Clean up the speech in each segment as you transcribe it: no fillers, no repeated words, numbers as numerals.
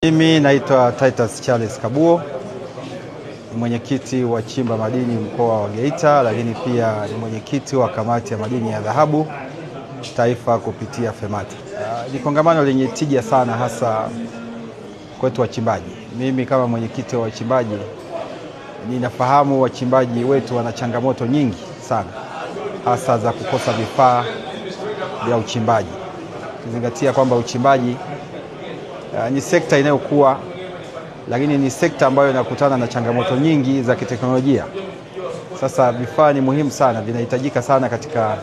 Mimi naitwa Titus Charles Kabuo, mwenyekiti wa Chimba Madini mkoa wa Geita, lakini pia ni mwenyekiti wa kamati ya madini ya dhahabu taifa kupitia FEMATA. Ni kongamano lenye tija sana hasa kwetu wachimbaji. Mimi kama mwenyekiti wa wachimbaji ninafahamu wachimbaji wetu wana changamoto nyingi sana, hasa za kukosa vifaa vya uchimbaji. Kizingatia kwamba uchimbaji ni sekta inayokuwa, lakini ni sekta ambayo inakutana na changamoto nyingi za kiteknolojia. Sasa vifaa ni muhimu sana, vinahitajika sana katika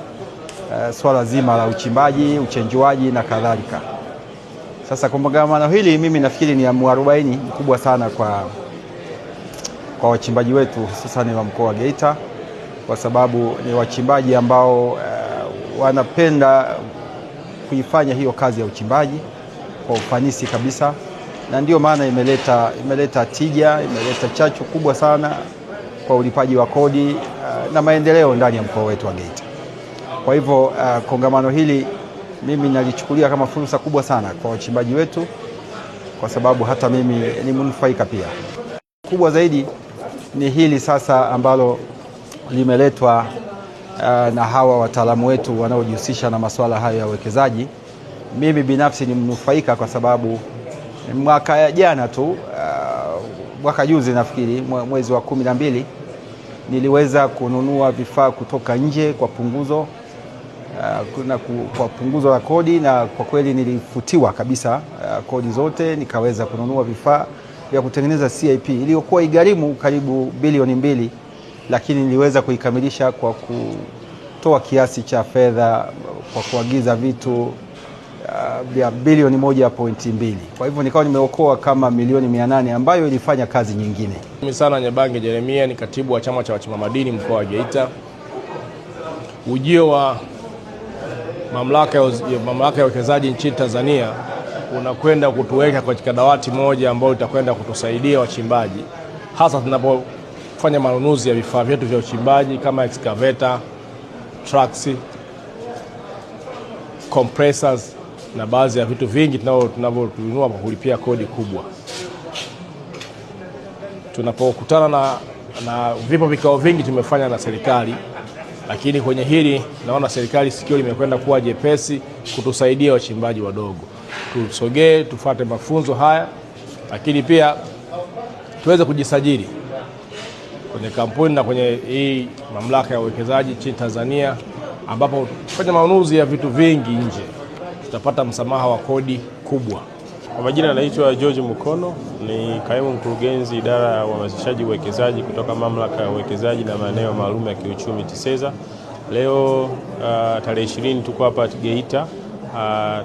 swala zima la uchimbaji, uchenjuaji na kadhalika. Sasa kongamano hili mimi nafikiri ni mwarobaini mkubwa sana kwa wachimbaji wetu, hususan wa mkoa wa Geita, kwa sababu ni wachimbaji ambao wanapenda kuifanya hiyo kazi ya uchimbaji kwa ufanisi kabisa, na ndio maana imeleta tija, imeleta chachu kubwa sana kwa ulipaji wa kodi na maendeleo ndani ya mkoa wetu wa Geita. Kwa hivyo kongamano hili mimi nalichukulia kama fursa kubwa sana kwa wachimbaji wetu, kwa sababu hata mimi ni mnufaika pia. Kubwa zaidi ni hili sasa ambalo limeletwa na hawa wataalamu wetu wanaojihusisha na masuala hayo ya uwekezaji. Mimi binafsi ni mnufaika kwa sababu mwaka jana tu, mwaka juzi nafikiri mwezi wa 12, niliweza kununua vifaa kutoka nje kwa punguzo kwa punguzo la kodi, na kwa kweli nilifutiwa kabisa kodi zote, nikaweza kununua vifaa vya kutengeneza CIP iliyokuwa igharimu karibu bilioni 2, lakini niliweza kuikamilisha kwa kutoa kiasi cha fedha kwa kuagiza vitu vya bilioni 1.2. Kwa hivyo nikawa nimeokoa kama milioni 800 ambayo ilifanya kazi nyingine. Mimi sana Nyabange Jeremia, ni katibu wa chama cha wachimba madini mkoa wa Geita. Ujio wa mamlaka ya uwekezaji nchini Tanzania unakwenda kutuweka katika dawati moja ambalo litakwenda kutusaidia wachimbaji, hasa tunapofanya manunuzi ya vifaa vyetu vya uchimbaji kama excavator, trucks, compressors na baadhi ya vitu vingi tunavyonunua kwa kulipia kodi kubwa. Tunapokutana na vipo vikao vingi tumefanya na serikali, lakini kwenye hili naona serikali sikio limekwenda kuwa jepesi kutusaidia wachimbaji wadogo. Tusogee, tufuate mafunzo haya, lakini pia tuweze kujisajili kwenye kampuni na kwenye hii mamlaka ya uwekezaji nchini Tanzania, ambapo kufanya manunuzi ya vitu vingi nje tutapata msamaha wa kodi kubwa. Kwa majina naitwa George Mukono, ni kaimu mkurugenzi idara ya uhamasishaji uwekezaji kutoka mamlaka ya uwekezaji na maeneo maalum ya kiuchumi TISEZA. Leo tarehe 20 tuko hapa Geita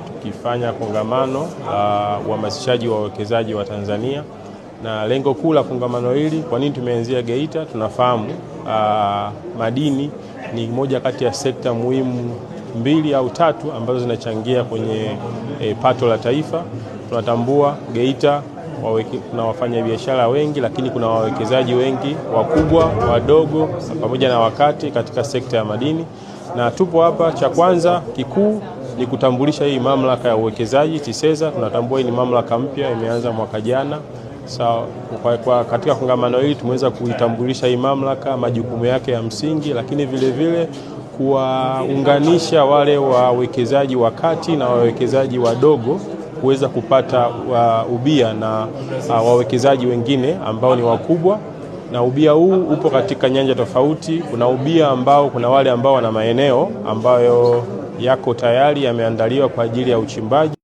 tukifanya kongamano uhamasishaji wa uwekezaji wa Tanzania, na lengo kuu la kongamano hili, kwa nini tumeanzia Geita? Tunafahamu madini ni moja kati ya sekta muhimu 2 au 3 ambazo zinachangia kwenye pato la taifa. Tunatambua Geita kuna wafanya biashara wengi, lakini kuna wawekezaji wengi wakubwa, wadogo pamoja na wakati katika sekta ya madini, na tupo hapa. Cha kwanza kikuu ni kutambulisha hii mamlaka ya uwekezaji TISEZA. Tunatambua hii ni mamlaka mpya, imeanza mwaka jana. Katika kongamano hili tumeweza kuitambulisha hii mamlaka, majukumu yake ya msingi, lakini vile vile kuwaunganisha wale wawekezaji wa kati na wawekezaji wadogo kuweza kupata ubia na wawekezaji wengine ambao ni wakubwa. Na ubia huu upo katika nyanja tofauti. Kuna ubia ambao kuna wale ambao wana maeneo ambayo yako tayari yameandaliwa kwa ajili ya uchimbaji,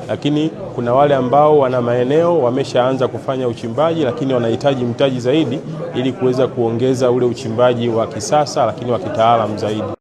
lakini kuna wale ambao wana maeneo wameshaanza kufanya uchimbaji, lakini wanahitaji mtaji zaidi ili kuweza kuongeza ule uchimbaji wa kisasa lakini wa kitaalamu zaidi.